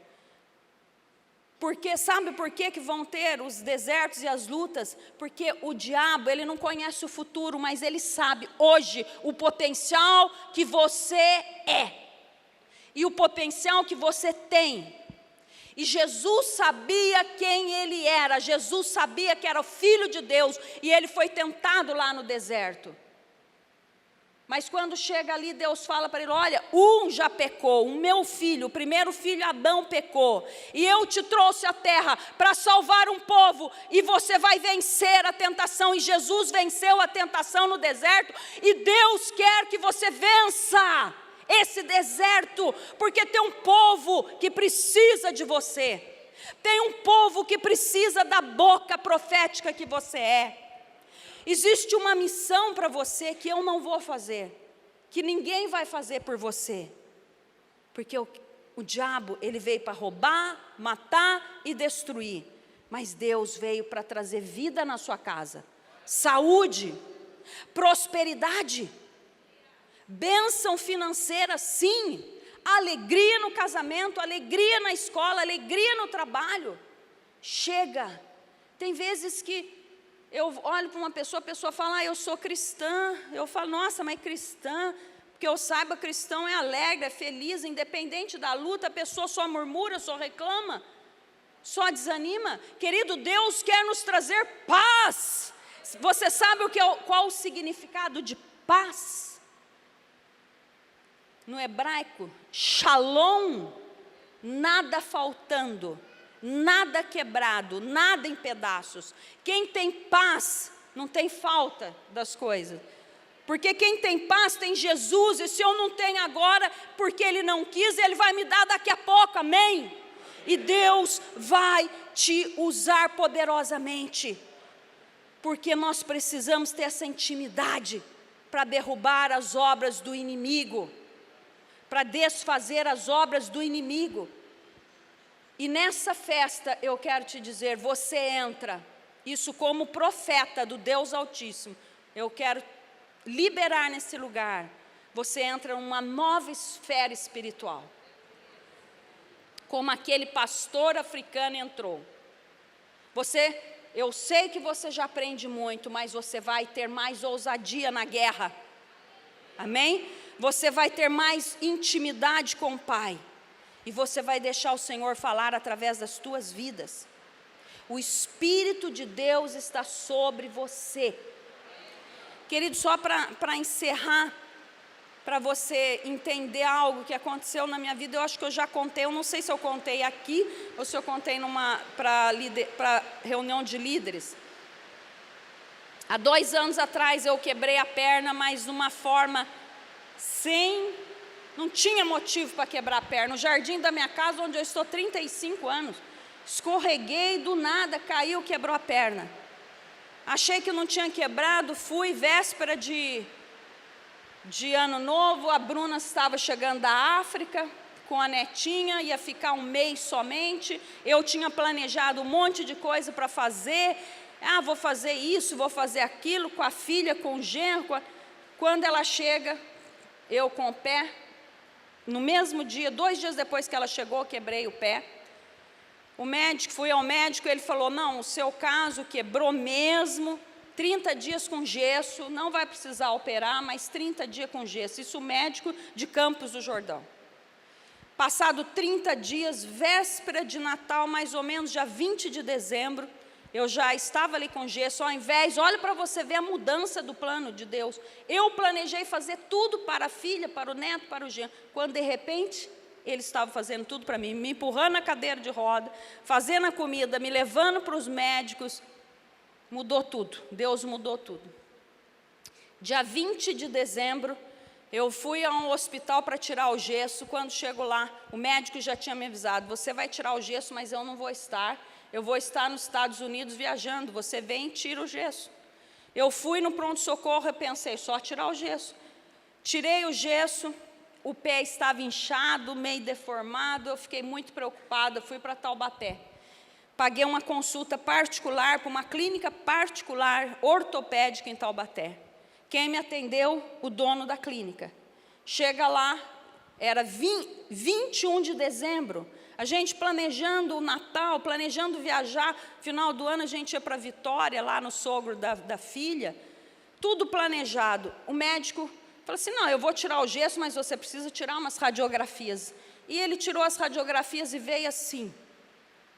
B: Porque sabe por que vão ter os desertos e as lutas? Porque o diabo, ele não conhece o futuro, mas ele sabe hoje o potencial que você é. E o potencial que você tem. E Jesus sabia quem ele era, Jesus sabia que era o Filho de Deus, e ele foi tentado lá no deserto. Mas quando chega ali, Deus fala para ele, olha, já pecou, o meu filho, o primeiro filho Adão pecou, e eu te trouxe à terra para salvar um povo, e você vai vencer a tentação, e Jesus venceu a tentação no deserto, e Deus quer que você vença esse deserto, porque tem um povo que precisa de você, tem um povo que precisa da boca profética que você é. Existe uma missão para você que eu não vou fazer, que ninguém vai fazer por você, porque o diabo, ele veio para roubar, matar e destruir, mas Deus veio para trazer vida na sua casa, saúde, prosperidade, bênção financeira, sim, alegria no casamento, alegria na escola, alegria no trabalho. Chega, tem vezes que eu olho para uma pessoa, a pessoa fala, eu sou cristã, eu falo, nossa, mas cristã, porque eu saiba, cristão é alegre, é feliz, independente da luta, a pessoa só murmura, só reclama, só desanima. Querido, Deus quer nos trazer paz. Você sabe qual o significado de paz? No hebraico, shalom, nada faltando, nada quebrado, nada em pedaços. Quem tem paz não tem falta das coisas. Porque quem tem paz tem Jesus, e se eu não tenho agora, porque Ele não quis, Ele vai me dar daqui a pouco, amém? E Deus vai te usar poderosamente, porque nós precisamos ter essa intimidade para derrubar as obras do inimigo, para desfazer as obras do inimigo. E nessa festa, eu quero te dizer, você entra, isso como profeta do Deus Altíssimo, eu quero liberar nesse lugar, você entra numa nova esfera espiritual, como aquele pastor africano entrou. Eu sei que você já aprende muito, mas você vai ter mais ousadia na guerra, amém? Você vai ter mais intimidade com o Pai, e você vai deixar o Senhor falar através das tuas vidas. O Espírito de Deus está sobre você. Querido, só para encerrar, para você entender algo que aconteceu na minha vida, eu acho que eu já contei, eu não sei se eu contei aqui, ou se eu contei para reunião de líderes. Há 2 anos atrás eu quebrei a perna, mas de uma forma não tinha motivo para quebrar a perna. No jardim da minha casa, onde eu estou 35 anos, escorreguei, do nada, caiu, quebrou a perna. Achei que não tinha quebrado, fui, véspera de ano novo, a Bruna estava chegando da África, com a netinha, ia ficar 1 mês somente, eu tinha planejado um monte de coisa para fazer, vou fazer isso, vou fazer aquilo, com a filha, com o genro, quando ela chega, eu com o pé, no mesmo dia, 2 dias depois que ela chegou, quebrei o pé. Fui ao médico, ele falou, não, o seu caso quebrou mesmo, 30 dias com gesso, não vai precisar operar, mas 30 dias com gesso, isso o médico de Campos do Jordão. Passado 30 dias, véspera de Natal, mais ou menos, dia 20 de dezembro, eu já estava ali com gesso, olha para você ver a mudança do plano de Deus, eu planejei fazer tudo para a filha, para o neto, para o genro, quando de repente, Ele estava fazendo tudo para mim, me empurrando na cadeira de roda, fazendo a comida, me levando para os médicos, mudou tudo, Deus mudou tudo. Dia 20 de dezembro, eu fui a um hospital para tirar o gesso, quando chego lá, o médico já tinha me avisado, você vai tirar o gesso, mas eu não vou estar, eu vou estar nos Estados Unidos viajando, você vem e tira o gesso. Eu fui no pronto-socorro e pensei, só tirar o gesso. Tirei o gesso, o pé estava inchado, meio deformado, eu fiquei muito preocupada, fui para Taubaté. Paguei uma consulta particular para uma clínica particular ortopédica em Taubaté. Quem me atendeu? O dono da clínica. Chega lá, era 21 de dezembro, a gente planejando o Natal, planejando viajar, final do ano a gente ia para Vitória, lá no sogro da filha, tudo planejado. O médico falou assim, não, eu vou tirar o gesso, mas você precisa tirar umas radiografias. E ele tirou as radiografias e veio assim,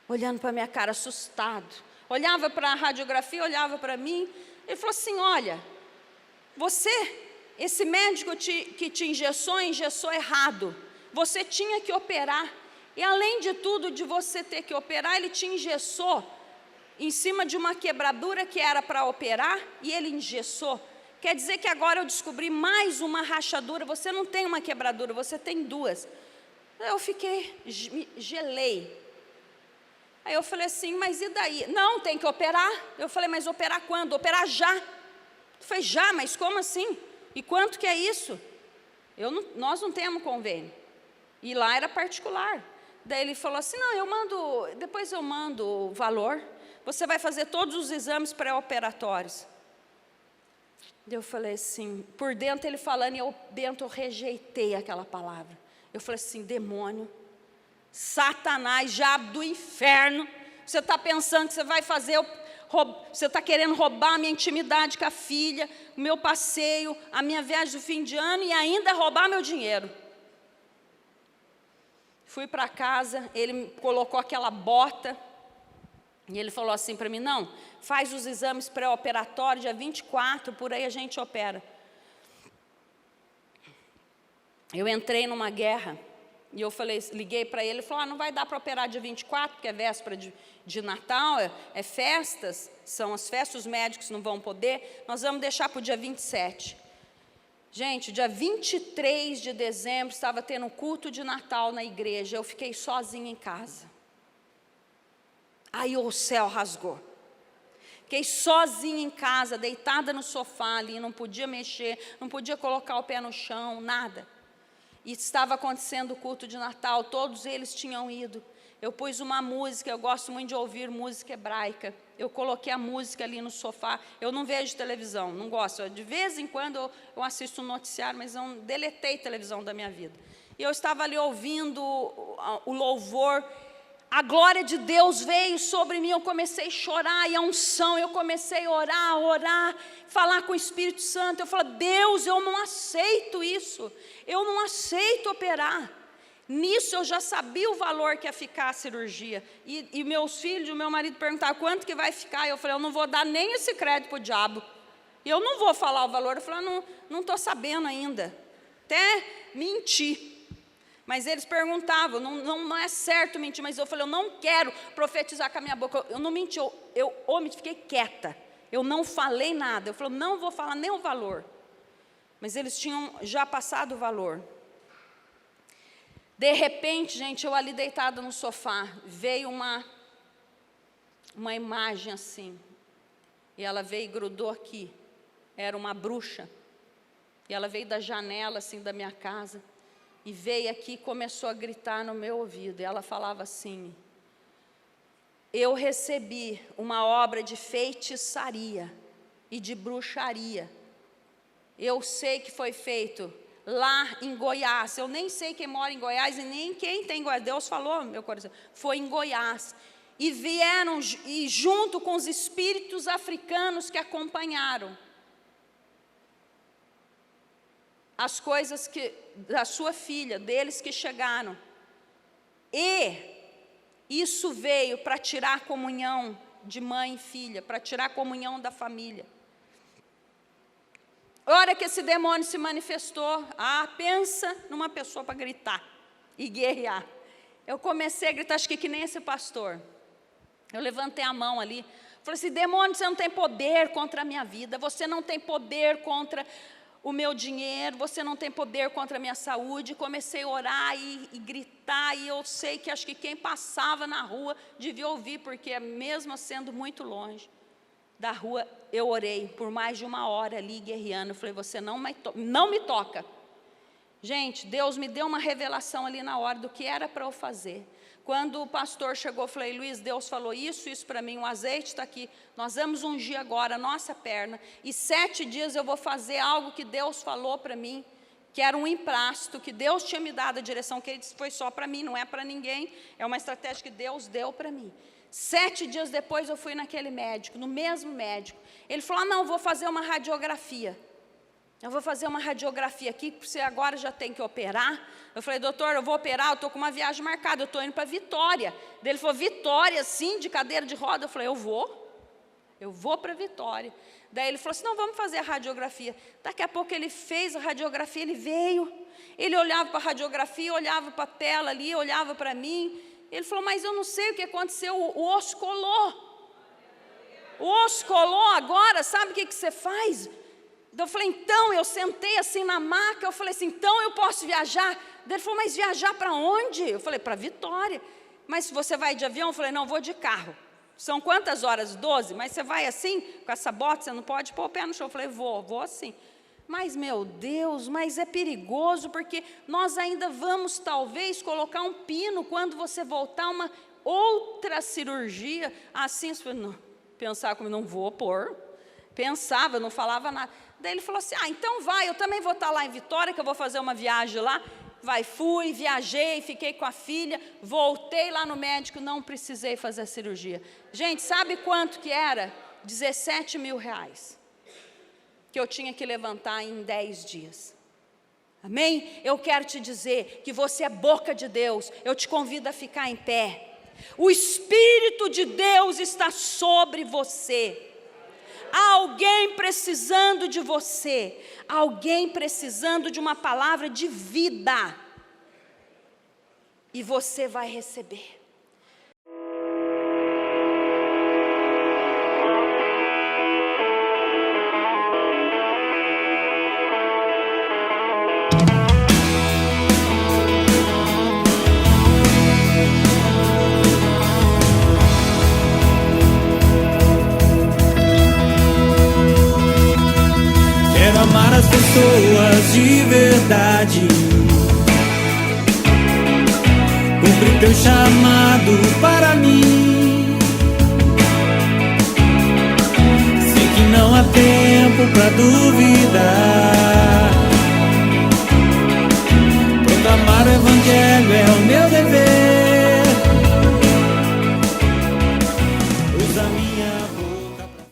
B: olhando para a minha cara, assustado. Olhava para a radiografia, olhava para mim, ele falou assim, olha, esse médico que te engessou errado, você tinha que operar, e além de tudo, de você ter que operar, ele te engessou em cima de uma quebradura que era para operar, e ele engessou. Quer dizer que agora eu descobri mais uma rachadura, você não tem uma quebradura, você tem 2. Eu fiquei, gelei. Aí eu falei assim, mas e daí? Não, tem que operar. Eu falei, mas operar quando? Operar já. Eu falei, já, mas como assim? E quanto que é isso? Nós não temos convênio. E lá era particular. Daí ele falou assim, não, depois eu mando o valor, você vai fazer todos os exames pré-operatórios. Eu falei assim, por dentro ele falando, e eu dentro eu rejeitei aquela palavra. Eu falei assim, demônio, Satanás, diabo do inferno, você está pensando que você vai fazer, você está querendo roubar a minha intimidade com a filha, o meu passeio, a minha viagem do fim de ano e ainda roubar meu dinheiro. Fui para casa, ele me colocou aquela bota, e ele falou assim para mim, não, faz os exames pré-operatórios, dia 24, por aí a gente opera. Eu entrei numa guerra E eu liguei para ele, falou, não vai dar para operar dia 24, porque é véspera de Natal, é festas, são as festas, os médicos não vão poder, nós vamos deixar para o dia 27. Gente, dia 23 de dezembro, estava tendo um culto de Natal na igreja, eu fiquei sozinha em casa. Aí o céu rasgou. Fiquei sozinha em casa, deitada no sofá ali, não podia mexer, não podia colocar o pé no chão, nada. E estava acontecendo o culto de Natal, todos eles tinham ido. Eu pus uma música, eu gosto muito de ouvir música hebraica. Eu coloquei a música ali no sofá. Eu não vejo televisão, não gosto. De vez em quando eu assisto um noticiário, mas eu deletei televisão da minha vida. E eu estava ali ouvindo o louvor. A glória de Deus veio sobre mim, eu comecei a chorar, e a unção, eu comecei a orar, falar com o Espírito Santo. Eu falei, Deus, eu não aceito isso, eu não aceito operar. Nisso eu já sabia o valor que ia ficar a cirurgia. E meus filhos, o meu marido perguntavam, quanto que vai ficar? Eu falei, eu não vou dar nem esse crédito para o diabo. E eu não vou falar o valor. Eu falei, não estou sabendo ainda. Até mentir. Mas eles perguntavam, não é certo mentir, mas eu falei, eu não quero profetizar com a minha boca. Eu não menti, eu fiquei quieta. Eu não falei nada. Eu falei, não vou falar nem o valor. Mas eles tinham já passado o valor. De repente, gente, eu ali deitada no sofá, veio uma imagem assim. E ela veio e grudou aqui. Era uma bruxa. E ela veio da janela assim da minha casa. E veio aqui e começou a gritar no meu ouvido. E ela falava assim, eu recebi uma obra de feitiçaria e de bruxaria. Eu sei que foi feito lá em Goiás. Eu nem sei quem mora em Goiás e nem quem tem Goiás. Deus falou no meu coração. Foi em Goiás. E vieram, e junto com os espíritos africanos que acompanharam, as coisas da sua filha, deles que chegaram. E isso veio para tirar a comunhão de mãe e filha, para tirar a comunhão da família. A hora que esse demônio se manifestou, pensa numa pessoa para gritar e guerrear. Eu comecei a gritar, acho que nem esse pastor. Eu levantei a mão ali, falei assim, demônio, você não tem poder contra a minha vida, você não tem poder contra o meu dinheiro, você não tem poder contra a minha saúde. Comecei a orar e gritar, e eu sei que acho que quem passava na rua devia ouvir, porque mesmo sendo muito longe da rua, eu orei por mais de 1 hora ali guerreando. Eu falei, você não me toca. Gente, Deus me deu uma revelação ali na hora do que era para eu fazer. Quando o pastor chegou, eu falei, Luiz, Deus falou isso para mim, o azeite está aqui, nós vamos ungir agora a nossa perna, e 7 dias eu vou fazer algo que Deus falou para mim, que era um emprasto, que Deus tinha me dado a direção, que Ele disse, foi só para mim, não é para ninguém, é uma estratégia que Deus deu para mim. 7 dias depois eu fui naquele médico, no mesmo médico, ele falou, não, eu vou fazer uma radiografia. Eu vou fazer uma radiografia aqui, porque você agora já tem que operar. Eu falei, doutor, eu vou operar, eu estou com uma viagem marcada, eu estou indo para Vitória. Daí ele falou, Vitória, sim, de cadeira de roda? Eu falei, eu vou para Vitória. Daí ele falou assim, não, vamos fazer a radiografia. Daqui a pouco ele fez a radiografia, ele veio, ele olhava para a radiografia, olhava para a tela ali, olhava para mim. Ele falou, mas eu não sei o que aconteceu, o osso colou. O osso colou agora, sabe o que você faz? Eu falei, então, eu sentei assim na maca, eu falei assim, então eu posso viajar? Ele falou, mas viajar para onde? Eu falei, para Vitória. Mas se você vai de avião? Eu falei, não, vou de carro. São quantas horas? 12? Mas você vai assim, com essa bota, você não pode pôr o pé no chão. Eu falei, vou assim. Mas, meu Deus, mas é perigoso, porque nós ainda vamos, talvez, colocar um pino quando você voltar uma outra cirurgia. Assim, não, pensava comigo, não vou pôr. Pensava, não falava nada. Daí ele falou assim, então vai, eu também vou estar lá em Vitória, que eu vou fazer uma viagem lá. Fui, viajei, fiquei com a filha, voltei lá no médico, não precisei fazer a cirurgia. Gente, sabe quanto que era? 17 mil reais. Que eu tinha que levantar em 10 dias. Amém? Eu quero te dizer que você é boca de Deus, eu te convido a ficar em pé. O Espírito de Deus está sobre você. Há alguém precisando de você, alguém precisando de uma palavra de vida. e você vai receber.
A: Quero amar as pessoas de verdade, cumprir teu chamado para mim. Sei que não há tempo pra duvidar.